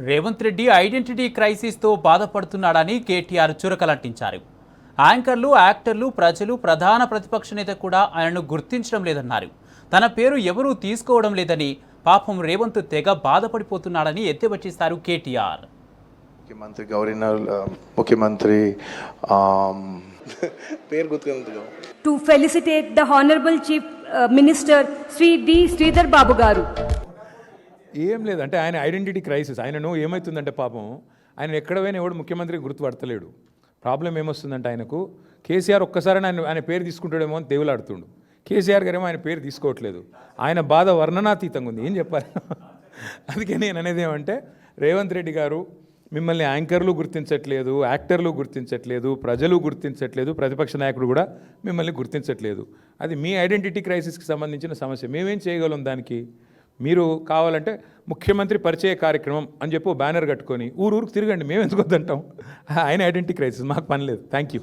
Revanth Reddy identity క్రైసిస్తో బాధపడుతున్నాడని KTR చురకలంటించారు. యాంకర్లు, యాక్టర్లు, ప్రజలు, ప్రధాన ప్రతిపక్ష నేత కూడా ఆయనను గుర్తించడం లేదన్నారు. తన పేరు ఎవరూ తీసుకోవడం లేదని, పాపం రేవంత్ తెగ బాధపడిపోతున్నాడని ఎత్తివచ్చిస్తారు కేటీఆర్. ముఖ్యమంత్రి గవర్నర్ ముఖ్యమంత్రి పేరు గుర్తుకుంది. To felicitate the honourable chief minister Shri D Sridhar Babu garu. ఏం లేదంటే ఆయన ఐడెంటిటీ క్రైసిస్. ఆయనను ఏమవుతుందంటే పాపం ఆయన ఎక్కడ పోయినా ఎవడు ముఖ్యమంత్రి గుర్తుపడతలేడు. ప్రాబ్లం ఏమొస్తుందంటే ఆయనకు కేసీఆర్ ఒక్కసారి ఆయన పేరు తీసుకుంటాడేమో అని దేవులాడుతుండు. కేసీఆర్ గారేమో ఆయన పేరు తీసుకోవట్లేదు. ఆయన బాధ వర్ణనాతీతంగా ఉంది. ఏం చెప్పాలి? అందుకే నేను అనేది ఏమంటే రేవంత్ రెడ్డి గారు మిమ్మల్ని యాంకర్లు గుర్తించట్లేదు, యాక్టర్లు గుర్తించట్లేదు, ప్రజలు గుర్తించట్లేదు, ప్రతిపక్ష నాయకుడు కూడా మిమ్మల్ని గుర్తించట్లేదు. అది మీ ఐడెంటిటీ క్రైసిస్కి సంబంధించిన సమస్య. మేమేం చేయగలం దానికి? మీరు కావాలంటే ముఖ్యమంత్రి పరిచయ కార్యక్రమం అని చెప్పి బ్యానర్ కట్టుకొని ఊరికి తిరగండి. మేము ఎందుకు వద్దంటాం? ఆయన ఐడెంటిటీ క్రైసిస్, మాకు పని లేదు. Thank you.